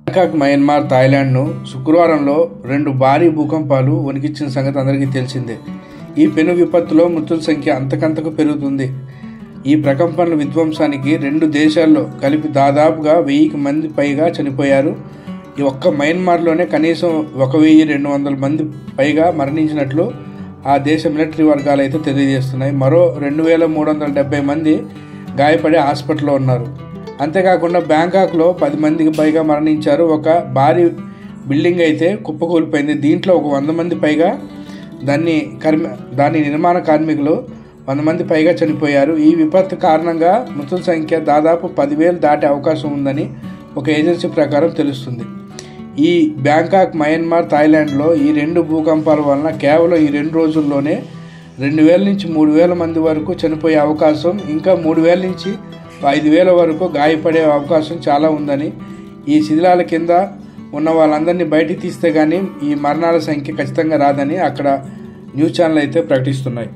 Bangkok, Myanmar, థాయిలాండ్ను శుక్రవారంలో 2 భారీ భూకంపాలు వణికించిన సంగతి అందరికీ తెలిసిందే. ఈ పెను విపత్తులో మృతుల సంఖ్య అంతకంతకు పెరుగుతుంది. ఈ ప్రకంపనల విధ్వంసానికి 2 దేశాల్లో కలిపి దాదాపుగా 1000 మంది పైగా చనిపోయారు. ఈ ఒక్క మయన్మార్లోనే కనీసం 1200 మంది పైగా మరణించినట్లు ఆ దేశ మిలిటరీ వర్గాలు అయితే తెలియజేస్తున్నాయి. మరో 2370 మంది గాయపడి హాస్పిటల్లో ఉన్నారు. అంతేకాకుండా బ్యాంకాక్లో 10 మందికి పైగా మరణించారు. ఒక భారీ బిల్డింగ్ అయితే కుప్పకూలిపోయింది. దీంట్లో ఒక 100 మంది పైగా దాని నిర్మాణ కార్మికులు 100 మంది పైగా చనిపోయారు. ఈ విపత్తు కారణంగా మృతుల సంఖ్య దాదాపు 10,000 దాటే అవకాశం ఉందని ఒక ఏజెన్సీ ప్రకారం తెలుస్తుంది. ఈ బ్యాంకాక్, మయన్మార్, థాయిలాండ్లో ఈ 2 భూకంపాల వలన కేవలం ఈ 2 రోజుల్లోనే 2,000 నుంచి 3,000 మంది వరకు చనిపోయే అవకాశం, ఇంకా 3,000 నుంచి 5,000 వరకు గాయపడే అవకాశం చాలా ఉందని, ఈ శిథిలాల కింద ఉన్న వాళ్ళందరినీ బయటికి తీస్తే కానీ ఈ మరణాల సంఖ్య ఖచ్చితంగా రాదని అక్కడ న్యూస్ ఛానల్ అయితే ప్రకటిస్తున్నాయి.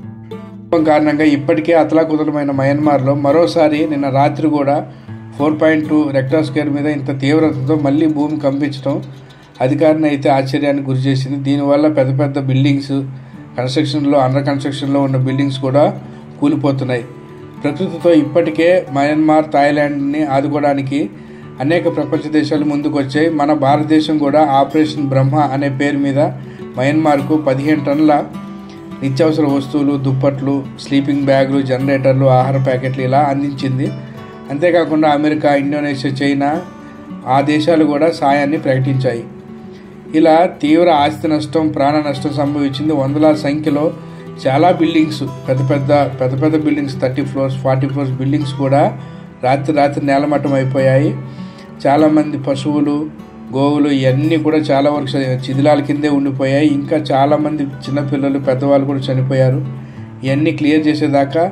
కారణంగా ఇప్పటికే అతలాకుతలమైన మయన్మార్లో మరోసారి నిన్న రాత్రి కూడా 4.2 రెక్టర్ స్కేల్ మీద ఇంత తీవ్రతతో మళ్లీ భూమి కంపించడం అధికారిని అయితే ఆశ్చర్యానికి గురి చేసింది. దీనివల్ల పెద్ద పెద్ద బిల్డింగ్స్ అండర్ కన్స్ట్రక్షన్లో ఉన్న బిల్డింగ్స్ కూడా కూలిపోతున్నాయి. ప్రకృతితో ఇప్పటికే మయన్మార్, థాయిలాండ్ని ఆదుకోవడానికి అనేక ప్రపంచ దేశాలు ముందుకు వచ్చాయి. మన భారతదేశం కూడా ఆపరేషన్ బ్రహ్మ అనే పేరు మీద మయన్మార్కు 15 టన్నుల నిత్యావసర వస్తువులు, దుప్పట్లు, స్లీపింగ్ బ్యాగులు, జనరేటర్లు, ఆహార ప్యాకెట్లు ఇలా అందించింది. అంతేకాకుండా అమెరికా, ఇండోనేషియా, చైనా ఆ దేశాలు కూడా సాయాన్ని ప్రకటించాయి. ఇలా తీవ్ర ఆస్తి నష్టం, ప్రాణ నష్టం సంభవించింది. వందల సంఖ్యలో చాలా బిల్డింగ్స్, పెద్ద పెద్ద బిల్డింగ్స్, 30 floors, 40 floors బిల్డింగ్స్ కూడా రాత్రి నేలమట్టం అయిపోయాయి. చాలామంది పశువులు, గోవులు ఇవన్నీ కూడా చాలా వరకు శిథిలాల కిందే ఉండిపోయాయి. ఇంకా చాలామంది చిన్నపిల్లలు, పెద్దవాళ్ళు కూడా చనిపోయారు. ఇవన్నీ క్లియర్ చేసేదాకా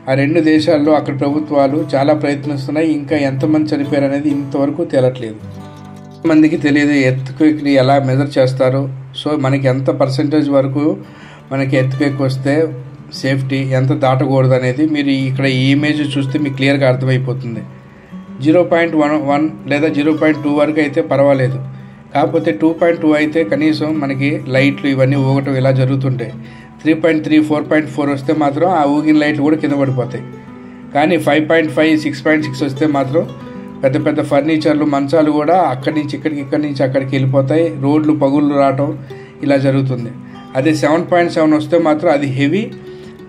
ఆ 2 దేశాల్లో అక్కడ ప్రభుత్వాలు చాలా ప్రయత్నిస్తున్నాయి. ఇంకా ఎంతమంది చనిపోయారు అనేది ఇంతవరకు తేలట్లేదు. మందికి తెలియదు ఎర్త్క్వేక్ని ఎలా మెజర్ చేస్తారో. సో మనకి ఎంత పర్సెంటేజ్ వరకు మనకి ఎర్త్క్వేక్ వస్తే సేఫ్టీ, ఎంత దాటకూడదు అనేది మీరు ఇక్కడ ఈ ఇమేజ్ చూస్తే మీకు క్లియర్గా అర్థమైపోతుంది. 0.11 లేదా 0.2 వరకు అయితే పర్వాలేదు. కాకపోతే 2.2 అయితే కనీసం మనకి లైట్లు ఇవన్నీ ఊగటం ఇలా జరుగుతుంటాయి. 3.3, 4.4 వస్తే మాత్రం ఆ ఊగిన లైట్లు కూడా కింద పడిపోతాయి. కానీ 5.5, 6.6 వస్తే మాత్రం పెద్ద పెద్ద ఫర్నిచర్లు, మంచాలు కూడా ఇక్కడి నుంచి అక్కడికి వెళ్ళిపోతాయి. రోడ్లు పగుళ్ళు రావటం ఇలా జరుగుతుంది. అదే 7.7 వస్తే మాత్రం అది హెవీ.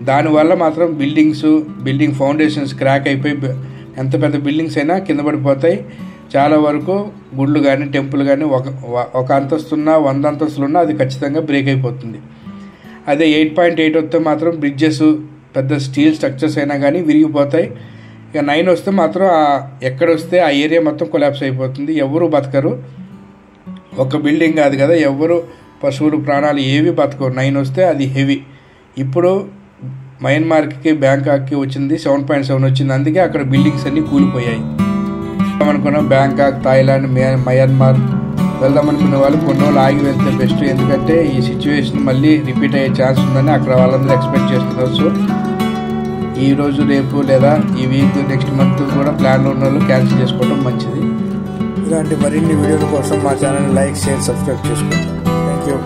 దానివల్ల మాత్రం బిల్డింగ్ ఫౌండేషన్స్ క్రాక్ అయిపోయి ఎంత పెద్ద బిల్డింగ్స్ అయినా కింద పడిపోతాయి. చాలా వరకు గుళ్ళు కానీ, టెంపుల్ కానీ ఒక అంతస్తున్నా 100 అంతస్తులున్నా అది ఖచ్చితంగా బ్రేక్ అయిపోతుంది. అదే 8.8 వస్తే మాత్రం బ్రిడ్జెస్, పెద్ద స్టీల్ స్ట్రక్చర్స్ అయినా కానీ విరిగిపోతాయి. ఇక 9 వస్తే మాత్రం ఎక్కడొస్తే ఆ ఏరియా మొత్తం కొలాప్స్ అయిపోతుంది. ఎవరు బతకరు. ఒక బిల్డింగ్ కాదు కదా, ఎవరు పశువులు, ప్రాణాలు ఏవి బతకవు. 9 వస్తే అది హెవీ. ఇప్పుడు మయన్మార్కి, బ్యాంకాక్కి వచ్చింది 7.7 వచ్చింది. అందుకే అక్కడ బిల్డింగ్స్ అన్నీ కూలిపోయాయి. అనుకున్నాం బ్యాంకాక్, థాయిలాండ్, మయన్మార్ వెళ్దామనుకునే వాళ్ళు కొన్ని రోజులు ఆగి వెళ్తే బెస్ట్. ఎందుకంటే ఈ సిచ్యువేషన్ మళ్ళీ రిపీట్ అయ్యే ఛాన్స్ ఉందని అక్కడ వాళ్ళందరూ ఎక్స్పెక్ట్ చేస్తున్నారు. సో ఈరోజు, రేపు లేదా ఈ వీక్, నెక్స్ట్ మంత్ కూడా ప్లాన్లో ఉన్న వాళ్ళు క్యాన్సిల్ చేసుకోవడం మంచిది. ఇలాంటి మరిన్ని వీడియోల కోసం మా ఛానల్ లైక్, షేర్, సబ్స్క్రైబ్ చేసుకోండి. Thank you.